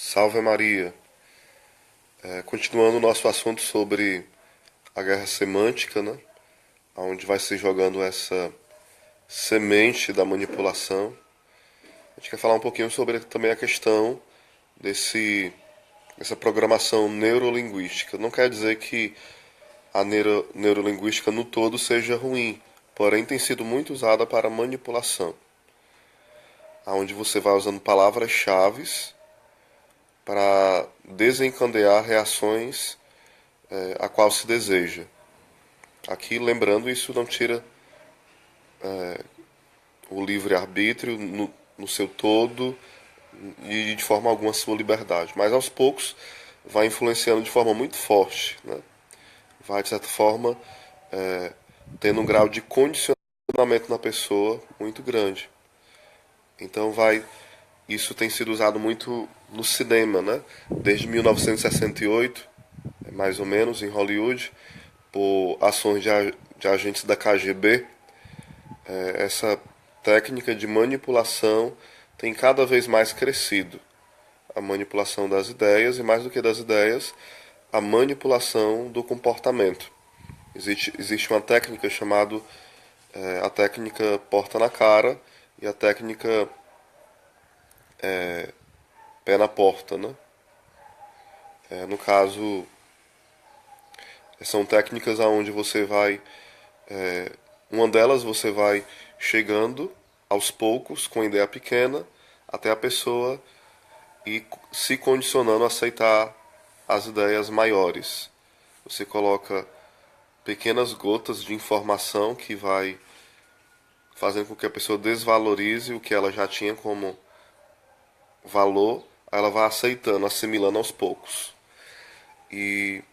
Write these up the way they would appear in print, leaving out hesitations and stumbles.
Salve Maria. Continuando o nosso assunto sobre a guerra semântica, né? Onde vai se jogando essa semente da manipulação. A gente quer falar um pouquinho sobre também a questão dessa programação neurolinguística. Não quer dizer que a neurolinguística no todo seja ruim, porém tem sido muito usada para manipulação, onde você vai usando palavras-chave para desencadear reações a qual se deseja. Aqui, lembrando, isso não tira o livre-arbítrio no seu todo e de forma alguma a sua liberdade, mas aos poucos vai influenciando de forma muito forte, né? Vai, de certa forma, tendo um grau de condicionamento na pessoa muito grande. Então isso tem sido usado muito no cinema, né? Desde 1968, mais ou menos, em Hollywood, por ações de agentes da KGB. Essa técnica de manipulação tem cada vez mais crescido. A manipulação das ideias e, mais do que das ideias, a manipulação do comportamento. Existe uma técnica chamada a técnica porta na cara e a técnica pé na porta, né? No caso, são técnicas aonde você vai, uma delas você vai chegando aos poucos com ideia pequena até a pessoa e se condicionando a aceitar as ideias maiores. Você coloca pequenas gotas de informação que vai fazendo com que a pessoa desvalorize o que ela já tinha como valor, ela vai aceitando, assimilando aos poucos. E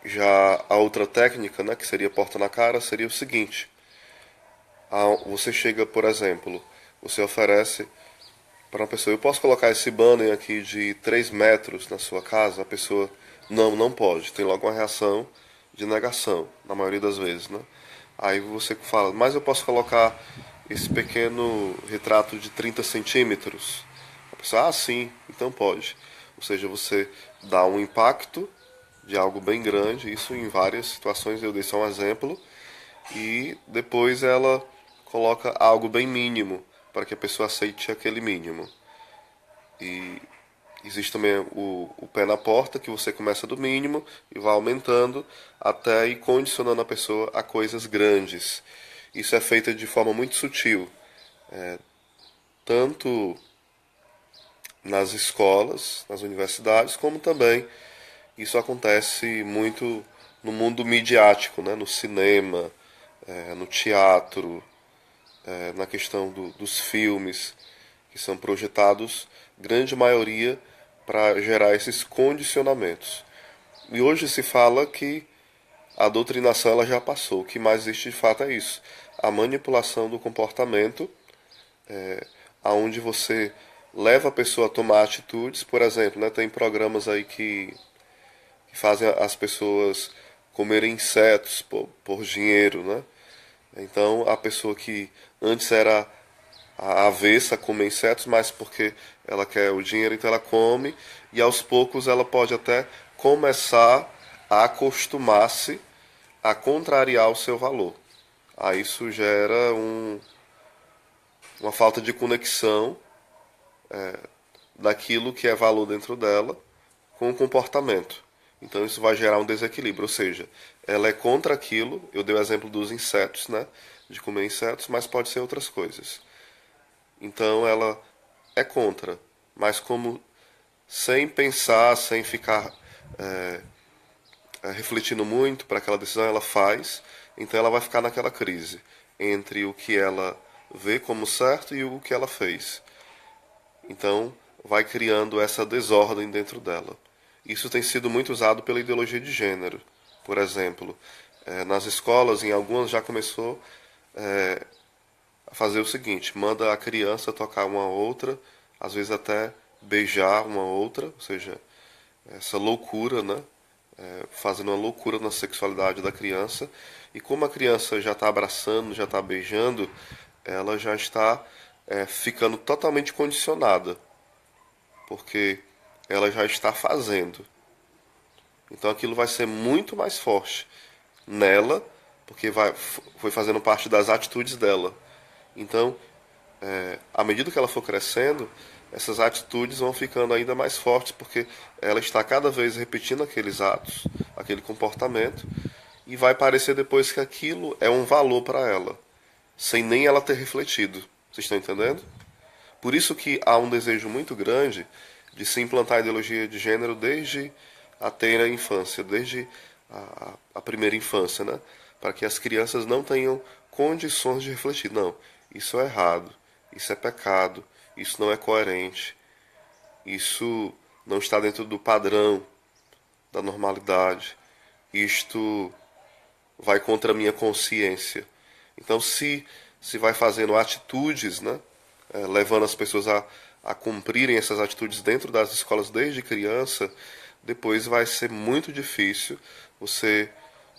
já a outra técnica, né, que seria porta na cara, seria o seguinte: você chega, por exemplo, você oferece para uma pessoa, eu posso colocar esse banner aqui de 3 metros na sua casa? A pessoa, não pode. Tem logo uma reação de negação, na maioria das vezes, né? Aí você fala, mas eu posso colocar esse pequeno retrato de 30 centímetros? A pessoa, sim, então pode. Ou seja, você dá um impacto de algo bem grande, isso em várias situações, eu dei só um exemplo, e depois ela coloca algo bem mínimo para que a pessoa aceite aquele mínimo. E existe também o pé na porta, que você começa do mínimo e vai aumentando até ir condicionando a pessoa a coisas grandes. Isso é feito de forma muito sutil, tanto nas escolas, nas universidades, como também isso acontece muito no mundo midiático, né? No cinema, no teatro, na questão dos filmes, que são projetados, grande maioria, para gerar esses condicionamentos. E hoje se fala que a doutrinação ela já passou. O que mais existe de fato é isso. A manipulação do comportamento, aonde você leva a pessoa a tomar atitudes. Por exemplo, né, tem programas aí que fazem as pessoas comerem insetos por dinheiro, né? Então a pessoa que antes era a avessa a comer insetos, mas porque ela quer o dinheiro, então ela come, e aos poucos ela pode até começar a acostumar-se a contrariar o seu valor. Aí isso gera uma falta de conexão daquilo que é valor dentro dela com o comportamento. Então isso vai gerar um desequilíbrio, ou seja, ela é contra aquilo. Eu dei o exemplo dos insetos, né? De comer insetos, mas pode ser outras coisas. Então ela é contra, mas como sem pensar, sem ficar refletindo muito para aquela decisão, ela faz. Então ela vai ficar naquela crise entre o que ela vê como certo e o que ela fez. Então vai criando essa desordem dentro dela. Isso tem sido muito usado pela ideologia de gênero. Por exemplo, nas escolas, em algumas já começou a fazer o seguinte: manda a criança tocar uma outra, às vezes até beijar uma outra, ou seja, essa loucura, né? Fazendo uma loucura na sexualidade da criança. E como a criança já está abraçando, já está beijando, ela já está ficando totalmente condicionada, porque ela já está fazendo. Então aquilo vai ser muito mais forte nela, porque foi fazendo parte das atitudes dela. Então, à medida que ela for crescendo, essas atitudes vão ficando ainda mais fortes, porque ela está cada vez repetindo aqueles atos, aquele comportamento, e vai parecer depois que aquilo é um valor para ela, sem nem ela ter refletido. Vocês estão entendendo? Por isso que há um desejo muito grande de se implantar a ideologia de gênero desde a tenra infância, desde a primeira infância, né? Para que as crianças não tenham condições de refletir. Não, isso é errado, isso é pecado, isso não é coerente, isso não está dentro do padrão, da normalidade, isto vai contra a minha consciência. Então, se vai fazendo atitudes, né, levando as pessoas a cumprirem essas atitudes dentro das escolas desde criança, depois vai ser muito difícil você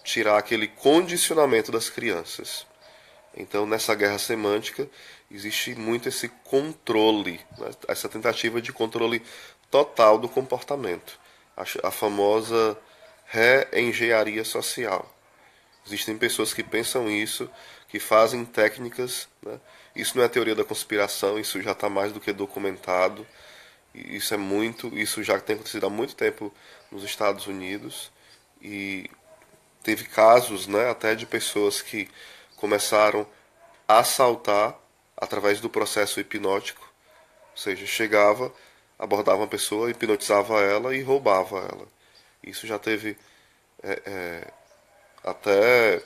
tirar aquele condicionamento das crianças. Então, nessa guerra semântica, existe muito esse controle, né, essa tentativa de controle total do comportamento, a famosa reengenharia social. Existem pessoas que pensam isso, que fazem técnicas, né? Isso não é teoria da conspiração, isso já está mais do que documentado. Isso já tem acontecido há muito tempo nos Estados Unidos e teve casos, né, até de pessoas que começaram a assaltar através do processo hipnótico, ou seja, chegava, abordava uma pessoa, hipnotizava ela e roubava ela. Isso já teve até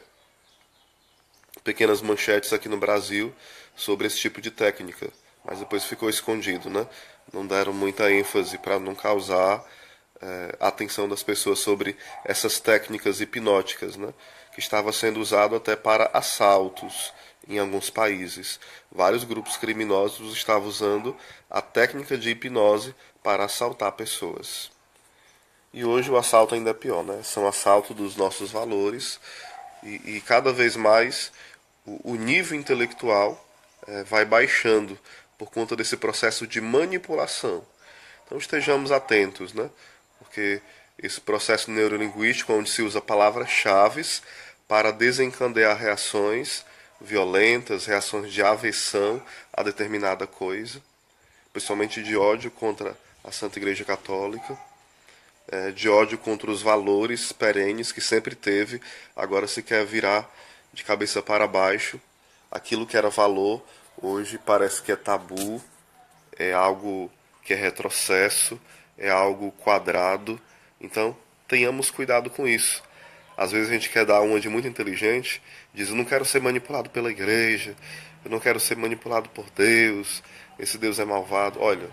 pequenas manchetes aqui no Brasil sobre esse tipo de técnica, mas depois ficou escondido, né? Não deram muita ênfase para não causar a atenção das pessoas sobre essas técnicas hipnóticas, né? Que estava sendo usado até para assaltos em alguns países. Vários grupos criminosos estavam usando a técnica de hipnose para assaltar pessoas. E hoje o assalto ainda é pior, né? São assaltos dos nossos valores e cada vez mais o nível intelectual vai baixando por conta desse processo de manipulação. Então estejamos atentos, né? Porque esse processo neurolinguístico, onde se usa palavras-chave para desencadear reações violentas, reações de aversão a determinada coisa, principalmente de ódio contra a Santa Igreja Católica, de ódio contra os valores perenes que sempre teve, agora se quer virar de cabeça para baixo. Aquilo que era valor, hoje parece que é tabu, é algo que é retrocesso, é algo quadrado. Então, tenhamos cuidado com isso. Às vezes a gente quer dar uma de muito inteligente, diz: eu não quero ser manipulado pela igreja, eu não quero ser manipulado por Deus, esse Deus é malvado. Olha,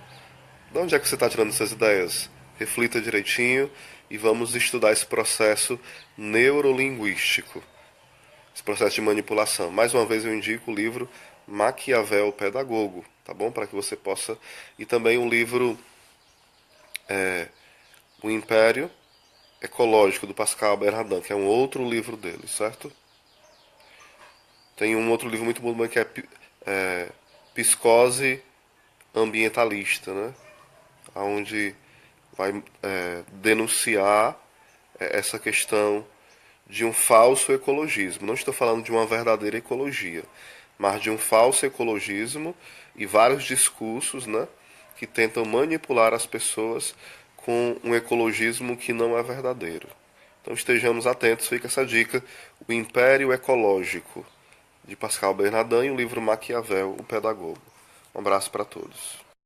de onde é que você está tirando essas ideias? Reflita direitinho e vamos estudar esse processo neurolinguístico, esse processo de manipulação. Mais uma vez eu indico o livro Maquiavel Pedagogo, tá bom? Para que você possa... E também um livro, O Império Ecológico, do Pascal Bernardin, que é um outro livro dele, certo? Tem um outro livro muito bom também que é Psicose Ambientalista, né? Onde vai denunciar essa questão de um falso ecologismo. Não estou falando de uma verdadeira ecologia, mas de um falso ecologismo e vários discursos, né, que tentam manipular as pessoas com um ecologismo que não é verdadeiro. Então estejamos atentos, fica essa dica: O Império Ecológico, de Pascal Bernardin, e o livro Maquiavel, o Pedagogo. Um abraço para todos.